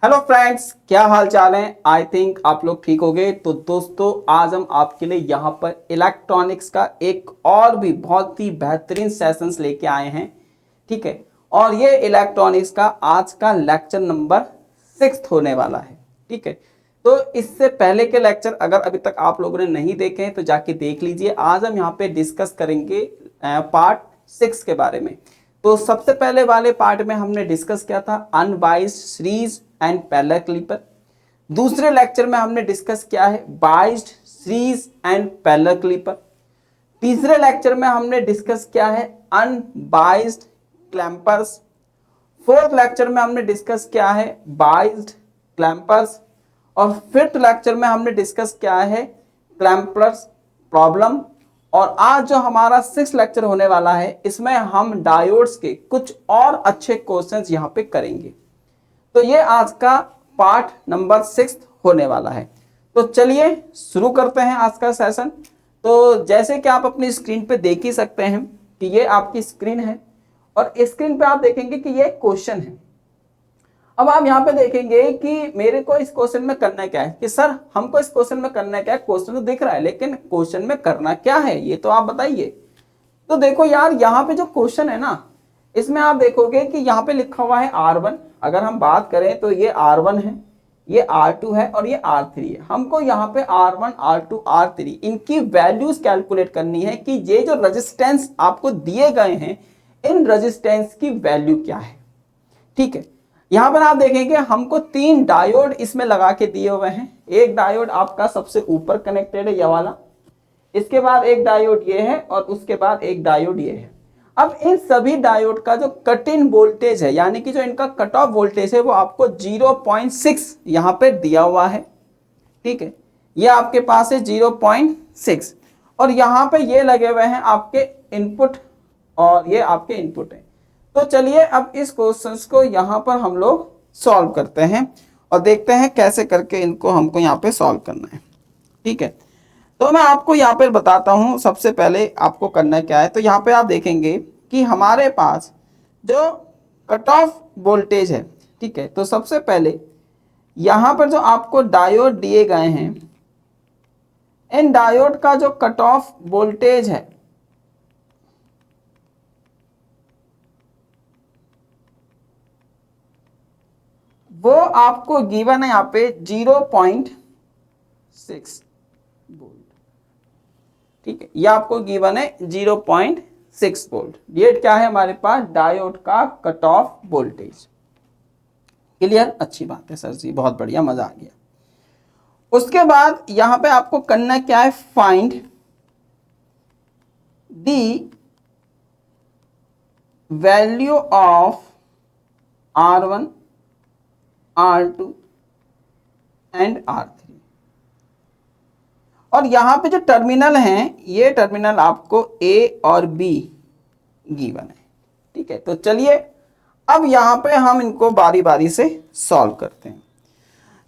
Hello friends, क्या हाल चाल है। आई थिंक आप लोग ठीक हो गए। तो दोस्तों, आज हम आपके लिए यहाँ पर इलेक्ट्रॉनिक्स का एक और भी बहुत ही बेहतरीन सेशंस लेके आए हैं। ठीक है, और ये इलेक्ट्रॉनिक्स का आज का लेक्चर नंबर 6 होने वाला है। ठीक है, तो इससे पहले के लेक्चर अगर अभी तक आप लोगों ने नहीं देखे हैं तो जाके देख लीजिए। आज हम यहाँ पे डिस्कस करेंगे पार्ट 6 के बारे में। तो सबसे पहले वाले पार्ट में हमने डिस्कस किया था unbiased series and parallel clipper. दूसरे लेक्चर में हमने डिस्कस किया है biased series and parallel clipper. तीसरे लेक्चर में हमने डिस्कस किया है अनबाइज्ड क्लैंपर्स। फोर्थ लेक्चर में हमने डिस्कस किया है बाइज्ड क्लैंपर्स। और फिफ्थ लेक्चर में हमने डिस्कस किया है क्लैंपर्स प्रॉब्लम। और आज जो हमारा 6 लेक्चर होने वाला है, इसमें हम डायोड्स के कुछ और अच्छे क्वेश्चंस यहाँ पे करेंगे। तो ये आज का पार्ट नंबर 6 होने वाला है। तो चलिए शुरू करते हैं आज का सेशन। तो जैसे कि आप अपनी स्क्रीन पे देख ही सकते हैं कि ये आपकी स्क्रीन है और स्क्रीन पे आप देखेंगे कि ये क्वेश्चन है। अब आप यहाँ पे देखेंगे कि मेरे को इस क्वेश्चन में करना क्या है, कि सर हमको इस क्वेश्चन में करना क्या है। क्वेश्चन तो दिख रहा है लेकिन क्वेश्चन में करना क्या है ये तो आप बताइए। तो देखो यार, यहाँ पे जो क्वेश्चन है ना, इसमें आप देखोगे कि यहाँ पे लिखा हुआ है R1। अगर हम बात करें तो ये R1 है, ये R2 है और ये R3 है। हमको यहाँ पे R1, R2, R3 इनकी वैल्यूज कैलकुलेट करनी है कि ये जो रेजिस्टेंस आपको दिए गए हैं, इन रेजिस्टेंस की वैल्यू क्या है। ठीक है, यहाँ पर आप देखेंगे हमको 3 डायोड इसमें लगा के दिए हुए हैं। एक डायोड आपका सबसे ऊपर कनेक्टेड है, ये वाला। इसके बाद एक डायोड ये है और उसके बाद एक डायोड ये है। अब इन सभी डायोड का जो कट इन वोल्टेज है, यानी कि जो इनका कट ऑफ वोल्टेज है, वो आपको 0.6 यहाँ पे दिया हुआ है। ठीक है, ये आपके पास है 0.6 और यहाँ पे ये लगे हुए हैं आपके इनपुट और ये आपके इनपुट है। तो चलिए अब इस क्वेश्चंस को यहाँ पर हम लोग सॉल्व करते हैं और देखते हैं कैसे करके इनको हमको यहाँ पे सॉल्व करना है। ठीक है, तो मैं आपको यहाँ पर बताता हूँ सबसे पहले आपको करना क्या है। तो यहाँ पे आप देखेंगे कि हमारे पास जो कट ऑफ वोल्टेज है, ठीक है, तो सबसे पहले यहाँ पर जो आपको डायोड दिए गए हैं, इन डायोड का जो कट ऑफ वोल्टेज है वो आपको गिवन है यहाँ पे 0.6 वोल्ट। ठीक है, ये आपको गिवन है 0.6 वोल्ट। ये क्या है हमारे पास, डायोड का कट ऑफ वोल्टेज। क्लियर, अच्छी बात है सर जी, बहुत बढ़िया, मजा आ गया। उसके बाद यहां पे आपको करना क्या है, find the value of R1, R2 and R3। और यहां पे जो टर्मिनल हैं, ये टर्मिनल आपको A और B गिवन है। ठीक है, तो चलिए अब यहां पे हम इनको बारी बारी से सॉल्व करते हैं।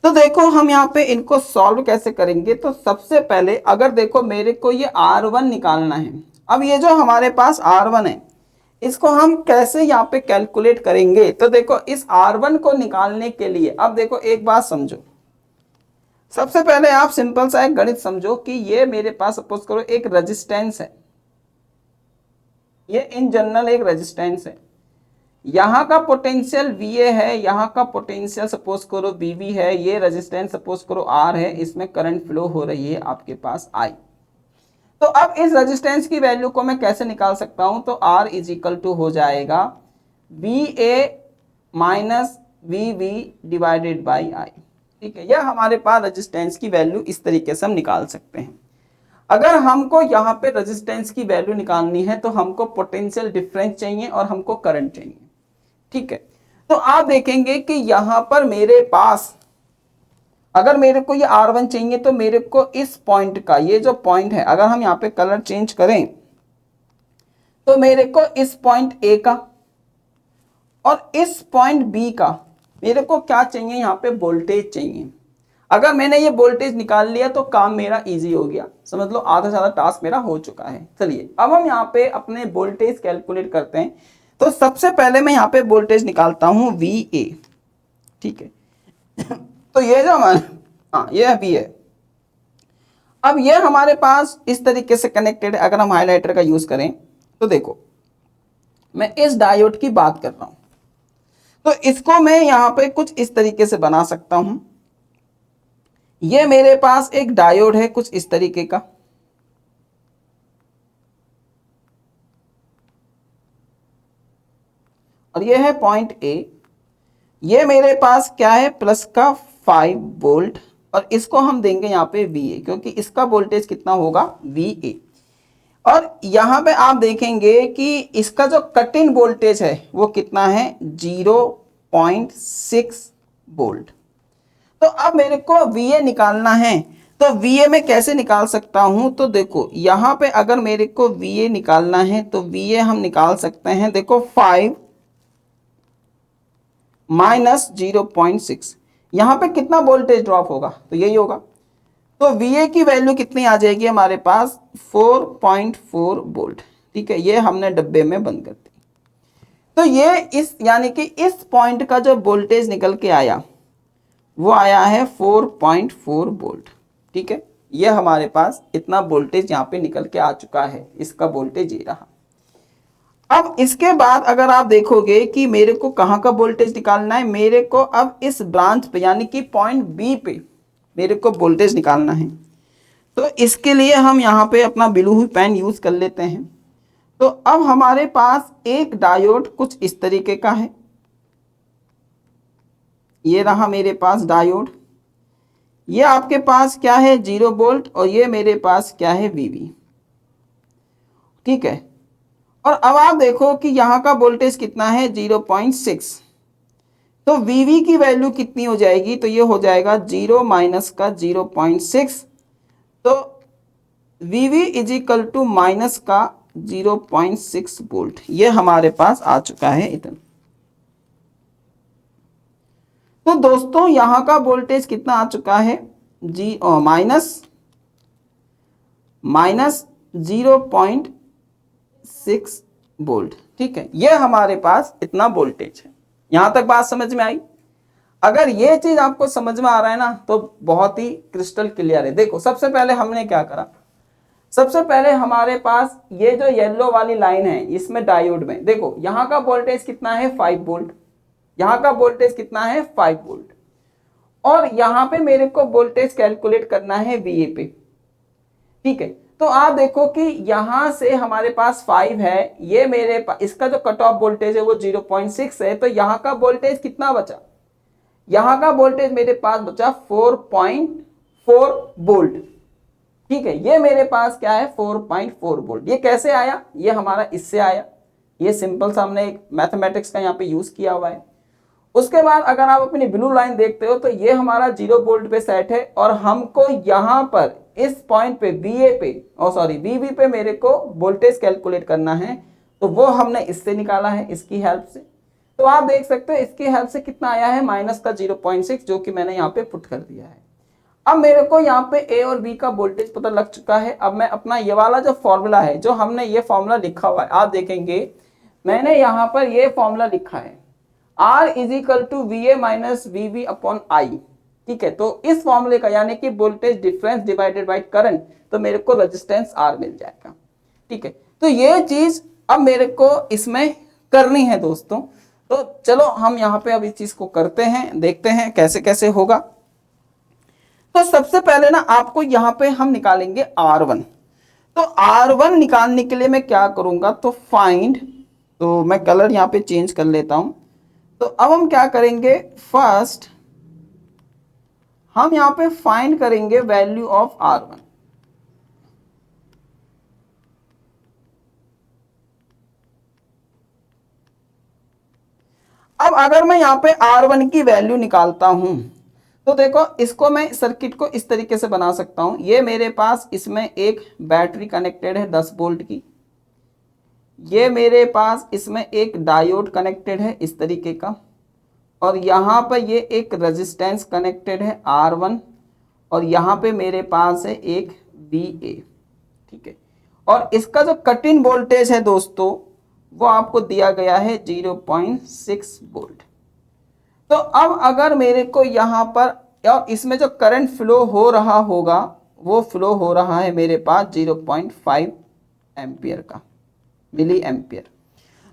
तो देखो हम यहाँ पे इनको सॉल्व कैसे करेंगे। तो सबसे पहले अगर देखो मेरे को ये R1 निकालना है। अब ये जो हमारे पास R1 है, इसको हम कैसे यहाँ पे कैलकुलेट करेंगे। तो देखो इस R1 को निकालने के लिए अब देखो एक बात समझो। सबसे पहले आप सिंपल सा एक गणित समझो कि ये मेरे पास सपोज करो एक रेजिस्टेंस है, ये इन जनरल एक रेजिस्टेंस है। यहाँ का पोटेंशियल VA है, यहाँ का पोटेंशियल सपोज करो BB है, ये रेजिस्टेंस सपोज करो R है, इसमें करंट फ्लो हो रही है आपके पास I। तो अब इस रेजिस्टेंस की वैल्यू को मैं कैसे निकाल सकता हूं। तो R इज इक्वल टू हो जाएगा VA minus VB divided by I। ठीक है, यह हमारे पास रेजिस्टेंस की वैल्यू इस तरीके से हम निकाल सकते हैं। अगर हमको यहाँ पे रेजिस्टेंस की वैल्यू निकालनी है तो हमको पोटेंशियल डिफरेंस चाहिए और हमको करंट चाहिए। ठीक है, तो आप देखेंगे कि यहाँ पर मेरे पास अगर मेरे को ये R1 चाहिए तो मेरे को इस पॉइंट का, ये जो पॉइंट है, अगर हम यहाँ पे कलर चेंज करें तो मेरे को इस पॉइंट A का और इस पॉइंट B का मेरे को क्या चाहिए, यहाँ पे वोल्टेज चाहिए। अगर मैंने ये वोल्टेज निकाल लिया तो काम मेरा इजी हो गया, समझ लो आधा से ज्यादा टास्क मेरा हो चुका है। चलिए अब हम यहाँ पे अपने वोल्टेज कैलकुलेट करते हैं। तो सबसे पहले मैं यहाँ पे वोल्टेज निकालता हूँ VA। ठीक है, तो ये जो हमारा, हाँ ये अभी है। अब ये हमारे पास इस तरीके से कनेक्टेड है। अगर हम हाइलाइटर का यूज करें तो देखो, मैं इस डायोड की बात कर रहा हूं, तो इसको मैं यहां पे कुछ इस तरीके से बना सकता हूं। ये मेरे पास एक डायोड है कुछ इस तरीके का, और ये है पॉइंट ए। ये मेरे पास क्या है, प्लस का 5 वोल्ट, और इसको हम देंगे यहाँ पे VA, क्योंकि इसका वोल्टेज कितना होगा, VA। और यहाँ पे आप देखेंगे कि इसका जो कट इन वोल्टेज है वो कितना है, 0.6 वोल्ट। तो अब मेरे को VA निकालना है, तो VA में कैसे निकाल सकता हूं, तो देखो यहाँ पे अगर मेरे को VA निकालना है तो VA हम निकाल सकते हैं, देखो 5 माइनस 0.6, यहाँ पे कितना वोल्टेज ड्रॉप होगा, तो यही होगा। तो VA की वैल्यू कितनी आ जाएगी हमारे पास, 4.4 वोल्ट। ठीक है, ये हमने डब्बे में बंद कर दी। तो ये इस यानी कि इस पॉइंट का जो वोल्टेज निकल के आया वो आया है 4.4 वोल्ट। ठीक है, ये हमारे पास इतना वोल्टेज यहाँ पे निकल के आ चुका है, इसका वोल्टेज ये रहा। अब इसके बाद अगर आप देखोगे कि मेरे को कहाँ का वोल्टेज निकालना है, मेरे को अब इस ब्रांच पे यानी कि पॉइंट बी पे मेरे को वोल्टेज निकालना है। तो इसके लिए हम यहाँ पे अपना ब्लू हुई पेन यूज कर लेते हैं। तो अब हमारे पास एक डायोड कुछ इस तरीके का है, ये रहा मेरे पास डायोड। ये आपके पास क्या है, 0 वोल्ट, और ये मेरे पास क्या है, VV। ठीक है, और अब आप देखो कि यहाँ का वोल्टेज कितना है, 0.6। तो VV की वैल्यू कितनी हो जाएगी, तो ये हो जाएगा 0 माइनस का 0.6, तो VV is equal to minus का 0.6 वोल्ट। ये हमारे पास आ चुका है इतना। तो दोस्तों यहाँ का वोल्टेज कितना आ चुका है, माइनस 0.6 वोल्ट। ठीक है, ये हमारे पास इतना वोल्टेज है। यहां तक बात समझ में आई? अगर ये चीज आपको समझ में आ रहा है ना, तो बहुत ही क्रिस्टल क्लियर है। देखो सबसे पहले हमने क्या करा, सबसे पहले हमारे पास ये जो येलो वाली लाइन है, इसमें डायोड में देखो यहाँ का वोल्टेज कितना है, 5 वोल्ट। यहाँ का वोल्टेज कितना है, 5 वोल्ट। और यहाँ पे मेरे को वोल्टेज कैलकुलेट करना है VA पे। ठीक है, तो आप देखो कि यहां से हमारे पास 5 है, ये मेरे पास इसका जो कट ऑफ वोल्टेज है वो 0.6 है, तो यहाँ का वोल्टेज कितना बचा, यहाँ का वोल्टेज मेरे पास बचा 4.4 वोल्ट। ठीक है, ये मेरे पास क्या है, 4.4 वोल्ट। ये कैसे आया, ये हमारा इससे आया। ये सिंपल सा हमने एक मैथमेटिक्स का यहाँ पे यूज किया हुआ है। उसके बाद अगर आप अपनी ब्लू लाइन देखते हो तो ये हमारा 0 वोल्ट पे सेट है, और हमको यहाँ पर इस पॉइंट पे VB पे मेरे को वोल्टेज कैलकुलेट करना है, तो वो हमने इससे निकाला है, इसकी हेल्प से। तो आप देख सकते हो इसकी हेल्प से कितना आया है, माइनस का 0.6, जो कि मैंने यहाँ पे पुट कर दिया है। अब मेरे को यहाँ पे A और B का वोल्टेज पता लग चुका है। अब मैं अपना ये वाला जो फॉर्मूला है, जो हमने ये फॉर्मूला लिखा हुआ है, आप देखेंगे मैंने यहाँ पर ये फॉर्मूला लिखा है, R is equal to VA minus VB upon I। ठीक है, तो इस फॉर्मूले का यानी कि voltage difference divided by current, तो मेरे को रेजिस्टेंस R मिल जाएगा। ठीक है, तो ये चीज अब मेरे को इसमें करनी है दोस्तों। तो चलो हम यहाँ पे अब इस चीज को करते हैं, देखते हैं कैसे कैसे होगा। तो सबसे पहले ना आपको यहाँ पे हम निकालेंगे R1। तो R1 निकालने के लिए मैं क्या करूंगा, तो फाइंड, तो मैं कलर यहाँ पे चेंज कर लेता हूं। तो अब हम क्या करेंगे, फर्स्ट हम यहाँ पे फाइंड करेंगे वैल्यू ऑफ R1। अब अगर मैं यहाँ पे R1 की वैल्यू निकालता हूं, तो देखो इसको मैं सर्किट को इस तरीके से बना सकता हूं। ये मेरे पास इसमें एक बैटरी कनेक्टेड है 10 वोल्ट की, ये मेरे पास इसमें एक डायोड कनेक्टेड है इस तरीके का, और यहाँ पर ये एक रेजिस्टेंस कनेक्टेड है R1, और यहाँ पे मेरे पास है एक VA। ठीक है, और इसका जो कट इन वोल्टेज है दोस्तों, वो आपको दिया गया है 0.6 वोल्ट। तो अब अगर मेरे को यहाँ पर, और इसमें जो करंट फ्लो हो रहा होगा वो फ्लो हो रहा है मेरे पास 0.5 एम्पियर का, मिली एम्पियर।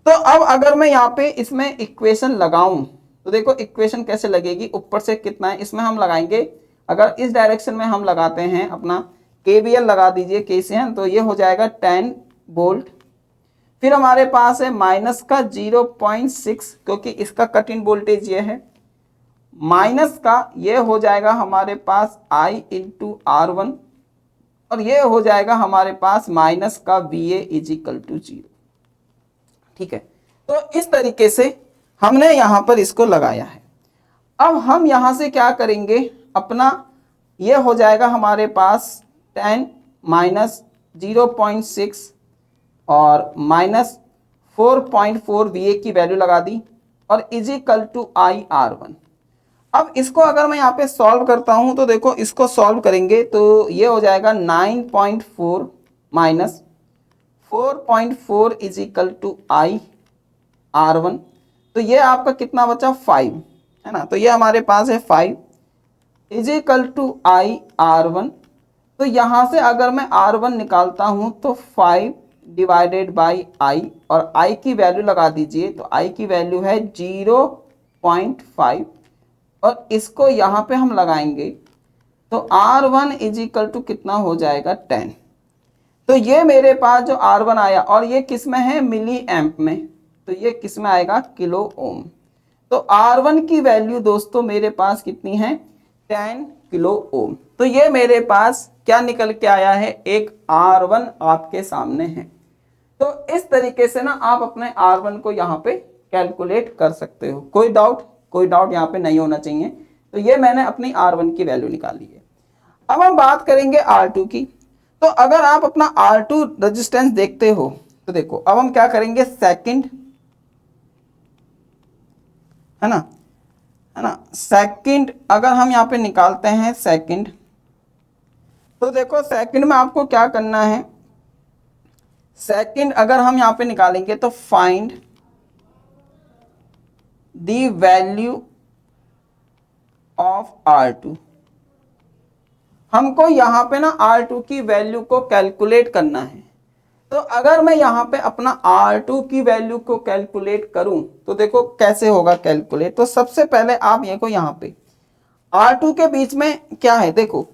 तो अब अगर मैं यहाँ पे इसमें इक्वेशन लगाऊं तो देखो इक्वेशन कैसे लगेगी, ऊपर से कितना है इसमें हम लगाएंगे, अगर इस डायरेक्शन में हम लगाते हैं अपना KVL लगा दीजिए KCL, तो ये हो जाएगा 10 वोल्ट। फिर हमारे पास है माइनस का 0.6, क्योंकि इसका कट इन वोल्टेज ये है, माइनस का ये हो जाएगा हमारे पास I इंटू R1, और ये हो जाएगा हमारे पास माइनस का VA इजिकल टू 0। ठीक है, तो इस तरीके से हमने यहां पर इसको लगाया है। अब हम यहां से क्या करेंगे, अपना ये हो जाएगा हमारे पास 10 माइनस 0.6 और माइनस 4.4 VA की वैल्यू लगा दी, और इजिकल टू IR1। अब इसको अगर मैं यहाँ पे सॉल्व करता हूं तो देखो इसको सॉल्व करेंगे तो ये हो जाएगा 9.4 माइनस 4.4 इजिकल टू IR1, तो ये आपका कितना बचा 5, है ना, तो ये हमारे पास है 5 इजिकल टू IR1। तो यहाँ से अगर मैं R1 निकालता हूँ तो 5 डिवाइडेड बाई I, और I की वैल्यू लगा दीजिए, तो I की वैल्यू है 0.5, और इसको यहाँ पे हम लगाएंगे तो R1 इजिकल टू कितना हो जाएगा 10। तो ये मेरे पास जो R1 आया, और ये किस में है, मिली एम्प में, तो ये किस में आएगा, किलो ओम। तो R1 की वैल्यू दोस्तों मेरे पास कितनी है, 10 किलो ओम। तो ये मेरे पास क्या निकल के आया है, एक R1 आपके सामने है। तो इस तरीके से ना आप अपने R1 को यहाँ पे कैलकुलेट कर सकते हो। कोई डाउट यहाँ पे नहीं होना चाहिए। तो ये मैंने अपनी R1 की वैल्यू निकाली है। अब हम बात करेंगे R2 की। तो अगर आप अपना R2 रेजिस्टेंस देखते हो तो देखो अब हम क्या करेंगे, सेकंड, है ना, सेकंड अगर हम यहाँ पे निकालते हैं सेकंड, तो देखो सेकंड में आपको क्या करना है, सेकंड अगर हम यहाँ पे निकालेंगे तो find the value of R2। हमको यहाँ पे ना R2 की वैल्यू को कैलकुलेट करना है। तो अगर मैं यहाँ पे अपना R2 की वैल्यू को कैलकुलेट करूं तो देखो कैसे होगा कैलकुलेट। तो सबसे पहले आप ये को यहाँ पे R2 के बीच में क्या है, देखो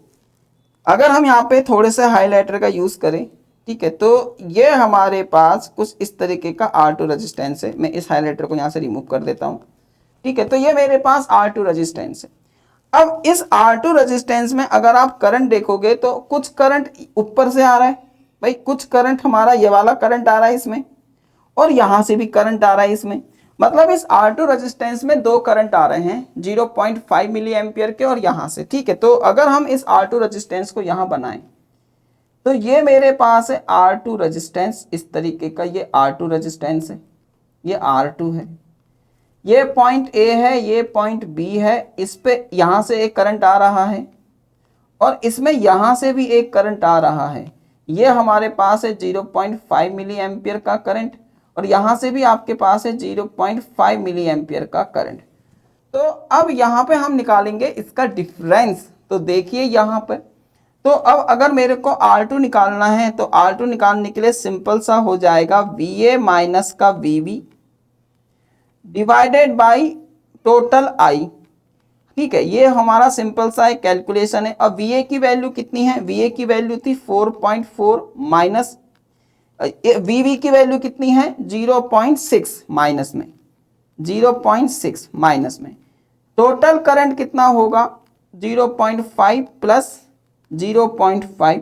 अगर हम यहाँ पे थोड़े से हाइलाइटर का यूज करें, ठीक है, तो ये हमारे पास कुछ इस तरीके का R2 रेजिस्टेंस है। मैं इस हाइलाइटर को यहाँ से रिमूव कर देता हूँ, ठीक है। तो ये मेरे पास R2 रेजिस्टेंस है। अब इस R2 रेजिस्टेंस में अगर आप करंट देखोगे तो कुछ करंट ऊपर से आ रहा है, भाई कुछ करंट हमारा ये वाला करंट आ रहा है इसमें, और यहां से भी करंट आ रहा है इसमें। मतलब इस R2 रेजिस्टेंस में दो करंट आ रहे हैं 0.5 मिली एम्पियर के, और यहां से, ठीक है। तो अगर हम इस R2 रेजिस्टेंस को यहां बनाएं तो ये मेरे पास है R2 रेजिस्टेंस, इस तरीके का ये R2 रेजिस्टेंस है, ये R2 है, ये पॉइंट A है, ये पॉइंट B है। इस पे यहां से एक करंट आ रहा है, और इसमें यहां से भी एक करंट आ रहा है। ये हमारे पास है 0.5 मिली एम्पियर का करंट, और यहां से भी आपके पास है 0.5 मिली एम्पियर का करंट। तो अब यहाँ पे हम निकालेंगे इसका डिफरेंस। तो देखिए यहाँ पर, तो अब अगर मेरे को R2 निकालना है तो R2 निकालने के लिए सिंपल सा हो जाएगा VA माइनस का VB divided by total I, ठीक है। ये हमारा सिंपल सा एक कैलकुलेशन है। अब VA की वैल्यू कितनी है, VA की वैल्यू थी 4.4 माइनस VB की वैल्यू कितनी है 0.6 माइनस में, 0.6 माइनस में टोटल करंट कितना होगा 0.5 प्लस 0.5,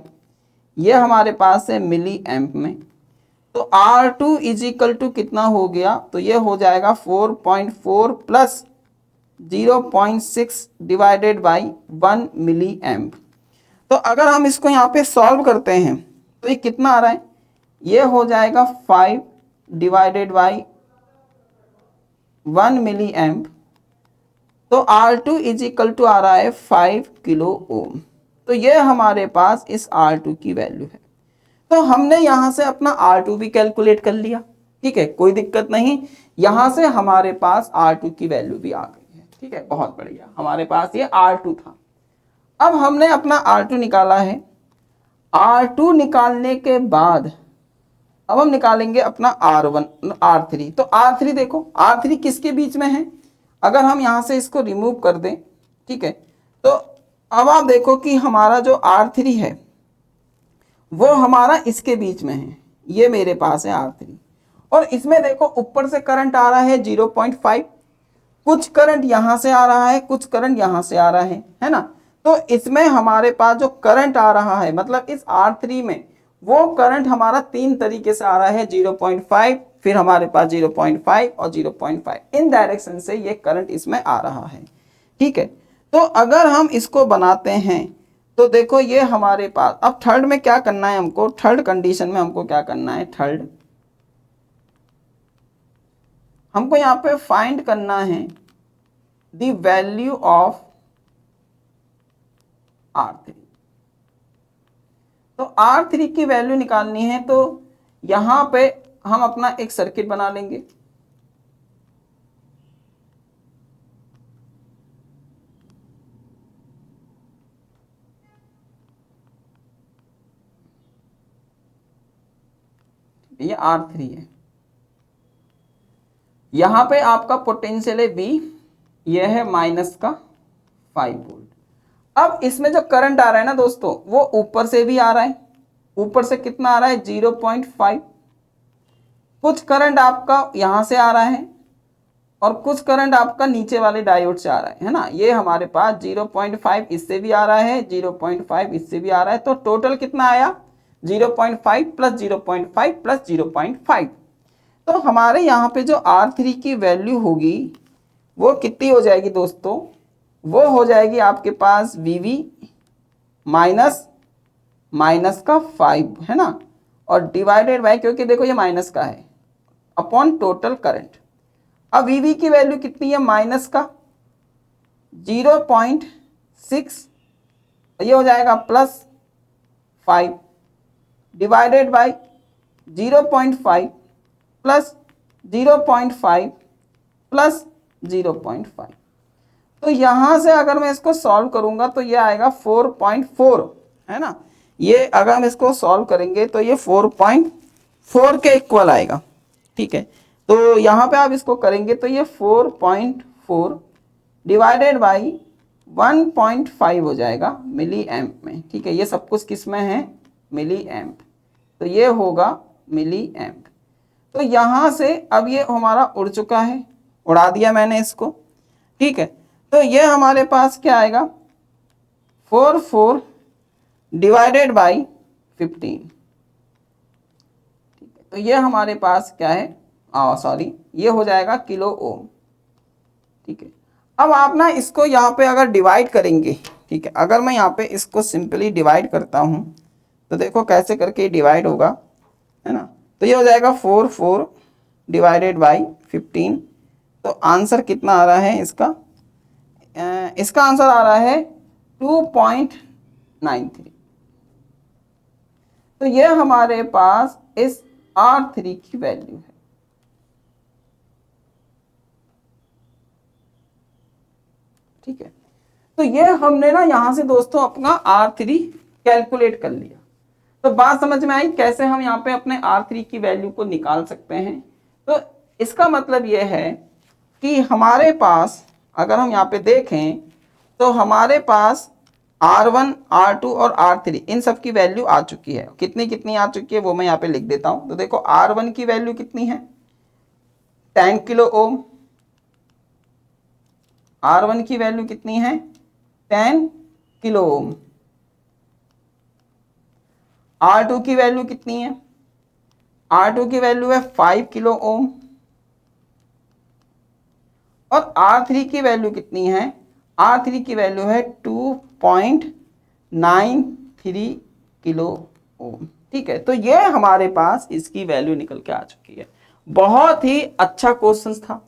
ये हमारे पास है मिली एम्प में। तो R2 इजिकल टू कितना हो गया, तो ये हो जाएगा 4.4 plus 0.6 divided by 1 milli amp. तो अगर हम इसको यहाँ पे सॉल्व करते हैं तो ये कितना आ रहा है, ये हो जाएगा 5 डिवाइडेड बाई 1 मिली एम्प। तो R2 इजिकल टू आ रहा है 5 किलो ओम। तो ये हमारे पास इस R2 की वैल्यू है। तो हमने यहां से अपना R2 भी कैलकुलेट कर लिया, ठीक है, कोई दिक्कत नहीं। यहां से हमारे पास R2 की वैल्यू भी आ गई है, ठीक। ठीक है, बहुत बढ़िया, हमारे पास ये R2 था। अब हमने अपना R2 निकाला है। R2 निकालने के बाद अब हम निकालेंगे अपना R1 R3। तो R3 देखो, R3 किसके बीच में है, अगर हम यहाँ से इसको रिमूव कर दें, ठीक है, तो अब आप देखो कि हमारा जो R3 है वो हमारा इसके बीच में है, ये मेरे पास है R3, और इसमें देखो ऊपर से करंट आ रहा है 0.5, कुछ करंट यहाँ से आ रहा है, कुछ करंट यहाँ से आ रहा है ना। तो इसमें हमारे पास जो करंट आ रहा है, मतलब इस R3 में वो करंट हमारा तीन तरीके से आ रहा है, 0.5, फिर हमारे पास 0.5 और 0.5, इन डायरेक्शन से ये करंट इसमें आ रहा है। ठीक है, तो अगर हम इसको बनाते हैं तो देखो ये हमारे पास, अब थर्ड में क्या करना है हमको, थर्ड कंडीशन में हमको क्या करना है, थर्ड हमको यहाँ पे फाइंड करना है द वैल्यू ऑफ R3। तो R3 की वैल्यू निकालनी है, तो यहां पे हम अपना एक सर्किट बना लेंगे। ये R3 है, यहां पे आपका पोटेंशियल है V, ये है माइनस का 5 वोल्ट। अब इसमें जो करंट आ रहा है ना दोस्तों, वो ऊपर से भी आ रहा है, ऊपर से कितना आ रहा है 0.5, कुछ करंट आपका यहां से आ रहा है और कुछ करंट आपका नीचे वाले डायोड से आ रहा है ना। ये हमारे पास 0.5 इससे भी आ रहा है, 0.5 इससे भी आ रहा है, तो टोटल कितना आया 0.5 प्लस 0.5 प्लस 0.5। तो हमारे यहाँ पे जो R3 की वैल्यू होगी वो कितनी हो जाएगी दोस्तों, वो हो जाएगी आपके पास VV माइनस माइनस का 5 है ना, और डिवाइडेड बाय, क्योंकि देखो ये माइनस का है, अपॉन टोटल करंट। अब VV की वैल्यू कितनी है, माइनस का 0.6, ये हो जाएगा plus 5 divided by 0.5 plus 0.5 plus 0.5। तो यहां से अगर मैं इसको सॉल्व करूंगा तो ये आएगा 4.4 है ना। ये अगर हम इसको सॉल्व करेंगे तो ये 4.4 के इक्वल आएगा। ठीक है, तो यहाँ पे आप इसको करेंगे तो ये 4.4 डिवाइडेड बाई 1.5 हो जाएगा मिली एम्प में। ठीक है, ये सब कुछ किस में है, मिली एम्प, तो ये होगा मिली एम्प। तो यहाँ से अब ये हमारा उड़ चुका है, उड़ा दिया मैंने इसको। ठीक है, तो ये हमारे पास क्या आएगा 4 डिवाइडेड बाई 15। ठीक है, तो ये हमारे पास क्या है, सॉरी, ये हो जाएगा किलो ओम। ठीक है, अब आप ना इसको यहाँ पे अगर डिवाइड करेंगे, ठीक है, अगर मैं यहाँ पे इसको सिंपली डिवाइड करता हूँ तो देखो कैसे करके डिवाइड होगा, है ना। तो ये हो जाएगा 4 डिवाइडेड बाई 15। तो आंसर कितना आ रहा है इसका, इसका आंसर आ रहा है 2.93। तो ये हमारे पास इस R3 की वैल्यू है। ठीक है, तो ये हमने ना यहां से दोस्तों अपना R3 कैलकुलेट कर लिया। तो बात समझ में आई कैसे हम यहाँ पे अपने R3 की वैल्यू को निकाल सकते हैं। तो इसका मतलब ये है कि हमारे पास अगर हम यहाँ पे देखें तो हमारे पास R1, R2 और R3 इन सब की वैल्यू आ चुकी है। कितनी कितनी आ चुकी है वो मैं यहाँ पे लिख देता हूँ। तो देखो R1 की वैल्यू कितनी है 10 किलो ओम, R1 की वैल्यू कितनी है 10 किलो ओम। R2 की वैल्यू कितनी है, R2 की वैल्यू है 5 किलो ओम। और R3 की वैल्यू कितनी है, R3 की वैल्यू है 2.93 किलो ओम। ठीक है, तो ये हमारे पास इसकी वैल्यू निकल के आ चुकी है। बहुत ही अच्छा क्वेश्चन था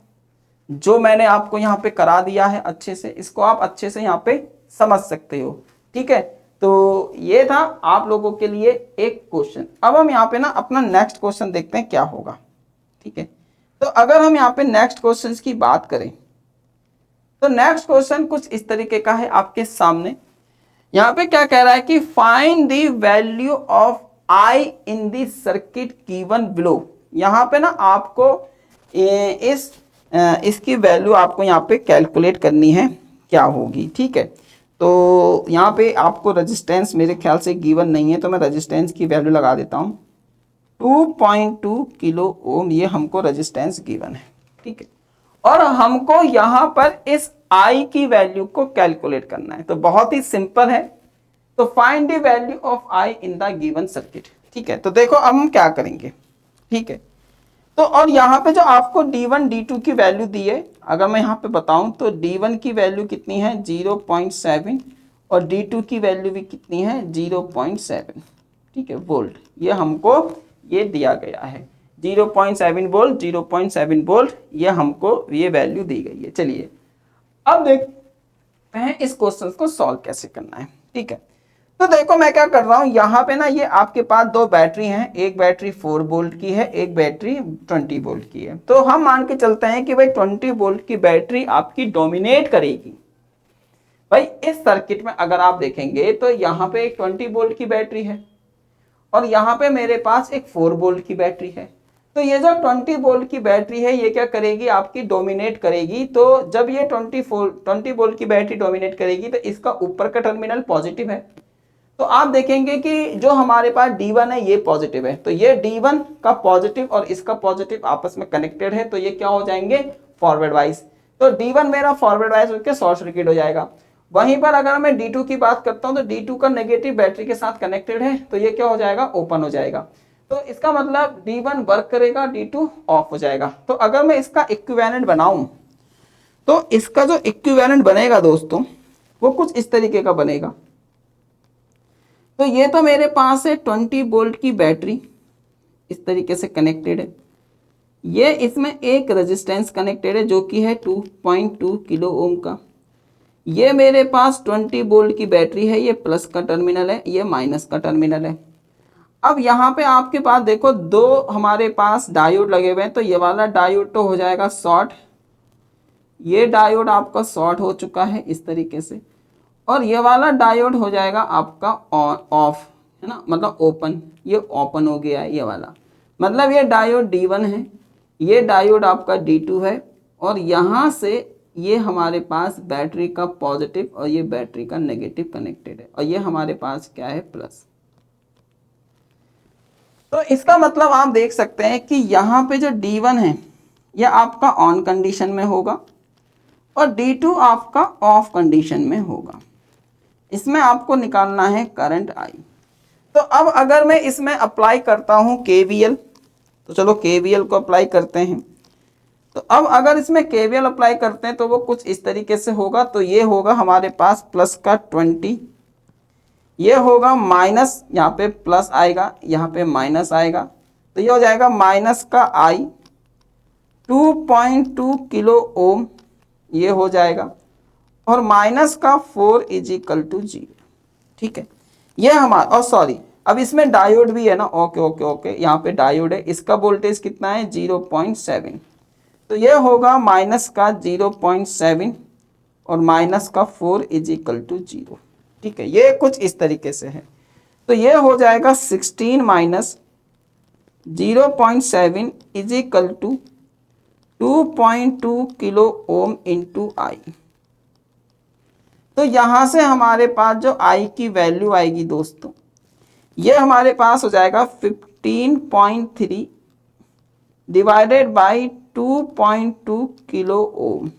जो मैंने आपको यहाँ पे करा दिया है अच्छे से, इसको आप अच्छे से यहाँ पे समझ सकते हो। ठीक है, तो ये था आप लोगों के लिए एक क्वेश्चन। अब हम यहाँ पे ना अपना नेक्स्ट क्वेश्चन देखते हैं क्या होगा। ठीक है, तो अगर हम यहाँ पे नेक्स्ट क्वेश्चन की बात करें तो नेक्स्ट क्वेश्चन कुछ इस तरीके का है आपके सामने। यहाँ पे क्या कह रहा है कि find the value of I in the circuit given below. यहाँ पे ना आपको इसकी वैल्यू आपको यहाँ पे कैलकुलेट करनी है क्या होगी, ठीक है। तो यहाँ पे आपको रेजिस्टेंस मेरे ख्याल से गिवन नहीं है, तो मैं रेजिस्टेंस की वैल्यू लगा देता हूँ 2.2 किलो ओम, ये हमको रेजिस्टेंस गिवन है, ठीक है। और हमको यहाँ पर इस I की वैल्यू को कैलकुलेट करना है, तो बहुत ही सिंपल है। तो find the value of I in the given circuit, ठीक है। तो देखो अब हम क्या करेंगे, ठीक है। तो और यहाँ पे जो आपको D1 D2 की वैल्यू दी है, अगर मैं यहाँ पे बताऊं तो D1 की वैल्यू कितनी है 0.7 और D2 की वैल्यू भी कितनी है 0.7, ठीक है, वोल्ट। ये हमको ये दिया गया है 0.7 वोल्ट, 0.7 वोल्ट, ये हमको ये वैल्यू दी गई है। चलिए अब देखते हैं इस क्वेश्चन को सॉल्व कैसे करना है, ठीक है। तो देखो मैं क्या कर रहा हूं, यहाँ पे ना ये आपके पास दो बैटरी हैं, एक बैटरी 4 वोल्ट की है, एक बैटरी 20 वोल्ट की है। तो हम मान के चलते हैं कि भाई 20 वोल्ट की बैटरी आपकी डोमिनेट करेगी। भाई इस सर्किट में अगर आप देखेंगे तो यहाँ पे एक 20 वोल्ट की बैटरी है और यहाँ पे मेरे पास एक 4 वोल्ट की बैटरी है। तो ये जो 20 वोल्ट की बैटरी है ये क्या करेगी, आपकी डोमिनेट करेगी। तो जब ये 20 वोल्ट की बैटरी डोमिनेट करेगी तो इसका ऊपर का टर्मिनल पॉजिटिव है। तो आप देखेंगे कि जो हमारे पास D1 है ये पॉजिटिव है, तो ये D1 का पॉजिटिव और इसका पॉजिटिव आपस में कनेक्टेड है, तो ये क्या हो जाएंगे फॉरवर्ड वाइज। तो D1 मेरा फॉरवर्ड वाइज होकर शॉर्ट सर्किट हो जाएगा। वहीं पर अगर मैं D2 की बात करता हूं तो D2 का नेगेटिव बैटरी के साथ कनेक्टेड है, तो ये क्या हो जाएगा ओपन हो जाएगा। तो इसका मतलब D1 वर्क करेगा, D2 ऑफ हो जाएगा। तो अगर मैं इसका इक्विवेलेंट बनाऊं तो इसका जो इक्विवेलेंट बनेगा दोस्तों वो कुछ इस तरीके का बनेगा। तो ये तो मेरे पास है 20 वोल्ट की बैटरी इस तरीके से कनेक्टेड है, ये इसमें एक रेजिस्टेंस कनेक्टेड है जो कि है 2.2 किलो ओम का। ये मेरे पास 20 वोल्ट की बैटरी है, ये प्लस का टर्मिनल है, ये माइनस का टर्मिनल है। अब यहाँ पे आपके पास देखो दो हमारे पास डायोड लगे हुए हैं, तो ये वाला डायोड तो हो जाएगा शॉर्ट, ये डायोड आपका शॉर्ट हो चुका है इस तरीके से, और ये वाला डायोड हो जाएगा आपका ऑन ऑफ, है ना, मतलब ओपन, ये ओपन हो गया है ये वाला, मतलब ये डायोड D1 है, ये डायोड आपका D2 है, और यहाँ से ये हमारे पास बैटरी का पॉजिटिव और ये बैटरी का नेगेटिव कनेक्टेड है, और ये हमारे पास क्या है प्लस। तो इसका मतलब आप देख सकते हैं कि यहाँ पे जो D1 है ये आपका ऑन कंडीशन में होगा और D2 आपका ऑफ कंडीशन में होगा। इसमें आपको निकालना है करंट I। तो अब अगर मैं इसमें अप्लाई करता हूं KVL, तो चलो KVL को अप्लाई करते हैं। तो अब अगर इसमें KVL अप्लाई करते हैं तो वो कुछ इस तरीके से होगा। तो ये होगा हमारे पास प्लस का 20, ये होगा माइनस, यहाँ पे प्लस आएगा, यहाँ पे माइनस आएगा, तो ये हो जाएगा माइनस का I 2.2 किलो ओम, ये हो जाएगा, और माइनस का 4 = 0, ठीक है। ये हमारा, और सॉरी अब इसमें डायोड भी है ना, ओके ओके ओके, यहाँ पे डायोड है, इसका वोल्टेज कितना है 0.7, तो ये होगा माइनस का 0.7 और माइनस का 4 = 0, ठीक है। ये कुछ इस तरीके से है, तो ये हो जाएगा 16 minus 0.7 = 2.2 kilo ohm into I। तो यहां से हमारे पास जो I की वैल्यू आएगी दोस्तों, ये हमारे पास हो जाएगा 15.3 डिवाइडेड बाई 2.2 किलो ओम।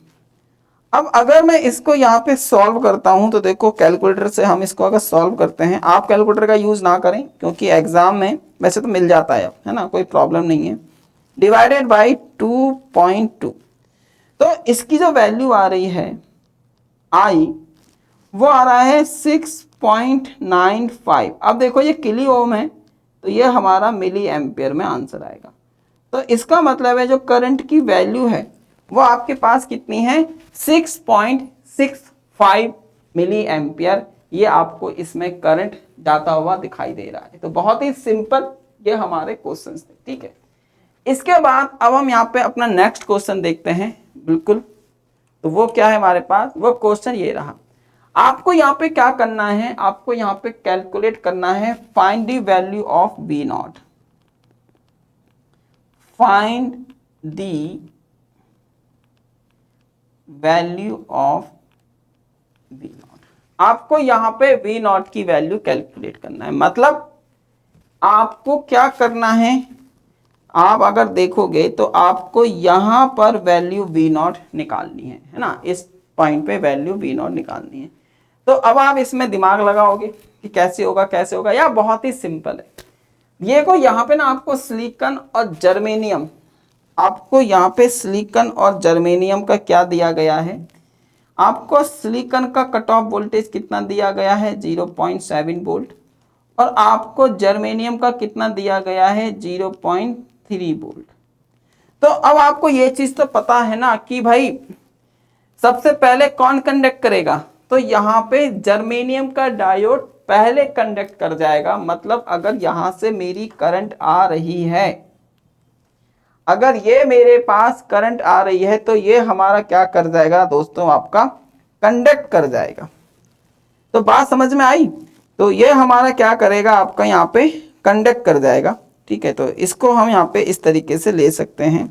अब अगर मैं इसको यहाँ पे सॉल्व करता हूं तो देखो कैलकुलेटर से हम इसको अगर सॉल्व करते हैं, आप कैलकुलेटर का यूज ना करें क्योंकि एग्जाम में वैसे तो मिल जाता है ना, कोई प्रॉब्लम नहीं है। डिवाइडेड बाई 2.2, तो इसकी जो वैल्यू आ रही है I, वो आ रहा है 6.95। अब देखो ये किलो ओम है तो ये हमारा मिली एम्पियर में आंसर आएगा। तो इसका मतलब है जो करंट की वैल्यू है वो आपके पास कितनी है 6.65 मिली एम्पियर, ये आपको इसमें करंट जाता हुआ दिखाई दे रहा है। तो बहुत ही सिंपल ये हमारे क्वेश्चंस थे, ठीक है। इसके बाद अब हम यहाँ पे अपना नेक्स्ट क्वेश्चन देखते हैं, बिल्कुल तो वो क्या है हमारे पास, वो क्वेश्चन ये रहा। आपको यहाँ पे क्या करना है, आपको यहाँ पे कैलकुलेट करना है find the value of V naught, find the value of V naught. आपको यहाँ पे वी नॉट की वैल्यू कैलकुलेट करना है। मतलब आपको क्या करना है, आप अगर देखोगे तो आपको यहां पर वैल्यू वी नॉट निकालनी है ना, इस पॉइंट पे वैल्यू वी नॉट निकालनी है। तो अब आप इसमें दिमाग लगाओगे कि कैसे होगा कैसे होगा, या बहुत ही सिंपल है। ये को यहाँ पे ना आपको सिलिकॉन और जर्मेनियम, आपको यहाँ पे सिलिकॉन और जर्मेनियम का क्या दिया गया है, आपको सिलिकॉन का कट ऑफ वोल्टेज कितना दिया गया है 0.7 वोल्ट, और आपको जर्मेनियम का कितना दिया गया है 0.3 वोल्ट। तो अब आपको ये चीज तो पता है ना कि भाई सबसे पहले कौन कंडक्ट करेगा, तो यहाँ पे जर्मेनियम का डायोड पहले कंडक्ट कर जाएगा। मतलब अगर यहां से मेरी करंट आ रही है, अगर ये मेरे पास करंट आ रही है तो ये हमारा क्या कर जाएगा दोस्तों, आपका कंडक्ट कर जाएगा। तो बात समझ में आई। तो ये हमारा क्या करेगा, आपका यहाँ पे कंडक्ट कर जाएगा। ठीक है, तो इसको हम यहाँ पे इस तरीके से ले सकते हैं।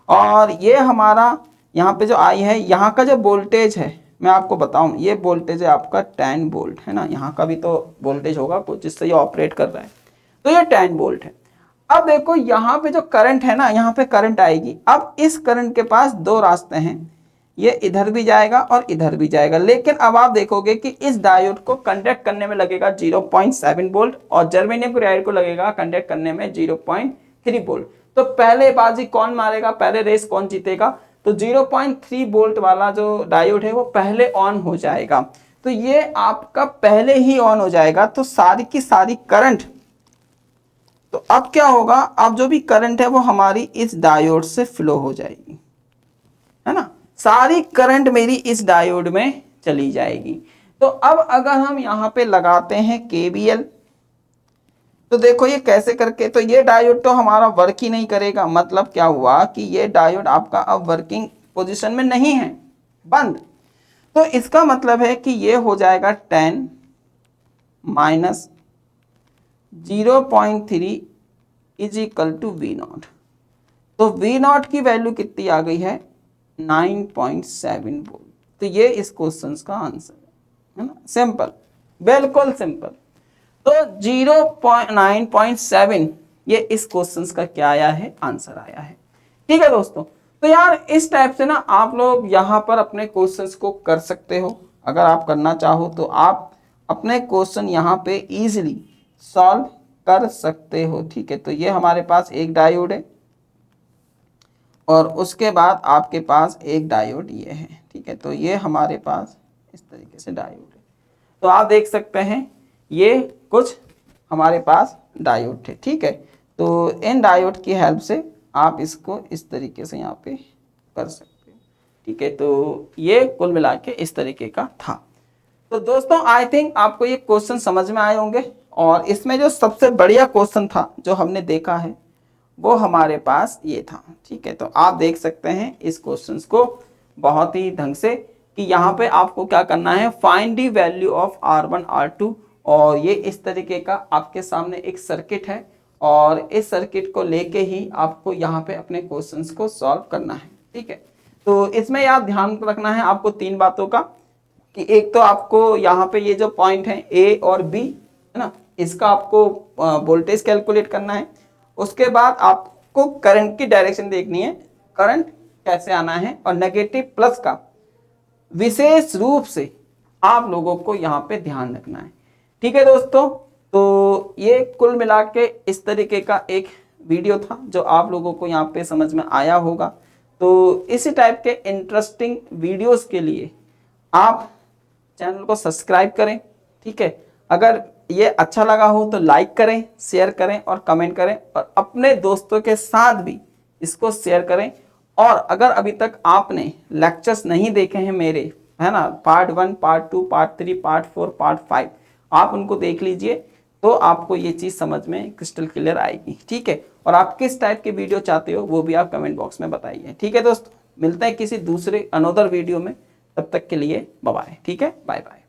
और ये हमारा यहाँ पे जो आई है, यहाँ का जो वोल्टेज है मैं आपको बताऊं, ये वोल्टेज है आपका 10 वोल्ट है ना। यहाँ का भी तो वोल्टेज होगा कुछ जिससे ये ऑपरेट कर रहा है, तो ये 10 वोल्ट है। अब देखो यहाँ पे जो करंट है ना, यहाँ पे करंट आएगी। अब इस करंट के पास दो रास्ते हैं, ये इधर भी जाएगा और इधर भी जाएगा। लेकिन अब आप देखोगे कि इस डायोड को कंडक्ट करने में लगेगा 0.7 वोल्ट और जर्मेनियम क्लोराइड को लगेगा कंडक्ट करने में 0.3 वोल्ट। तो पहले बाजी कौन मारेगा, पहले रेस कौन जीतेगा, तो 0.3 वोल्ट वाला जो डायोड है वो पहले ऑन हो जाएगा। तो ये आपका पहले ही ऑन हो जाएगा, तो सारी की सारी करंट, तो अब क्या होगा, अब जो भी करंट है वो हमारी इस डायोड से फ्लो हो जाएगी, है ना। सारी करंट मेरी इस डायोड में चली जाएगी। तो अब अगर हम यहाँ पे लगाते हैं KVL, तो देखो ये कैसे करके, तो ये डायोड तो हमारा वर्क ही नहीं करेगा। मतलब क्या हुआ कि ये डायोड आपका अब वर्किंग पोजीशन में नहीं है, बंद। तो इसका मतलब है कि ये हो जाएगा 10 minus 0.3 is equal to V naught. तो वी नॉट की वैल्यू कितनी आ गई है 9.7 वोल्ट। तो ये इस क्वेश्चन का आंसर है ना, सिंपल, बिल्कुल सिंपल। तो 9.7 ये इस क्वेश्चन का क्या आया है, आंसर आया है। ठीक है दोस्तों, तो यार इस टाइप से ना आप लोग यहाँ पर अपने क्वेश्चंस को कर सकते हो। अगर आप करना चाहो तो आप अपने क्वेश्चन यहाँ पे इजीली सॉल्व कर सकते हो। ठीक है, तो ये हमारे पास एक डायोड है और उसके बाद आपके पास एक डायोड ये है। ठीक है, तो ये हमारे पास इस तरीके से डायोड है। तो आप देख सकते हैं ये कुछ हमारे पास डायोड थे। ठीक है, तो इन डायोड की हेल्प से आप इसको इस तरीके से यहाँ पे कर सकते हो। ठीक है, तो ये कुल मिला के इस तरीके का था। तो दोस्तों आई थिंक आपको ये क्वेश्चन समझ में आए होंगे। और इसमें जो सबसे बढ़िया क्वेश्चन था जो हमने देखा है वो हमारे पास ये था। ठीक है, तो आप देख सकते हैं इस क्वेश्चन को बहुत ही ढंग से कि यहाँ पे आपको क्या करना है, find the value of R1 R2। और ये इस तरीके का आपके सामने एक सर्किट है और इस सर्किट को लेके ही आपको यहाँ पे अपने क्वेश्चंस को सॉल्व करना है। ठीक है, तो इसमें यार ध्यान रखना है आपको तीन बातों का कि एक तो आपको यहाँ पे ये जो पॉइंट है A और B है ना, इसका आपको वोल्टेज कैलकुलेट करना है। उसके बाद आपको करंट की डायरेक्शन देखनी है, करंट कैसे आना है, और नेगेटिव प्लस का विशेष रूप से आप लोगों को यहाँ पे ध्यान रखना है। ठीक है दोस्तों, तो ये कुल मिला के इस तरीके का एक वीडियो था जो आप लोगों को यहाँ पे समझ में आया होगा। तो इसी टाइप के इंटरेस्टिंग वीडियोस के लिए आप चैनल को सब्सक्राइब करें। ठीक है, अगर ये अच्छा लगा हो तो लाइक करें, शेयर करें और कमेंट करें, और अपने दोस्तों के साथ भी इसको शेयर करें। और अगर अभी तक आपने लेक्चर्स नहीं देखे हैं मेरे, है ना, part 1, part 2, part 3, part 4, part 5, आप उनको देख लीजिए तो आपको ये चीज़ समझ में क्रिस्टल क्लियर आएगी। ठीक है, और आप किस टाइप के वीडियो चाहते हो वो भी आप कमेंट बॉक्स में बताइए। ठीक है दोस्तों। मिलते हैं किसी दूसरे अनदर वीडियो में, तब तक के लिए बाय बाय। ठीक है, बाय बाय।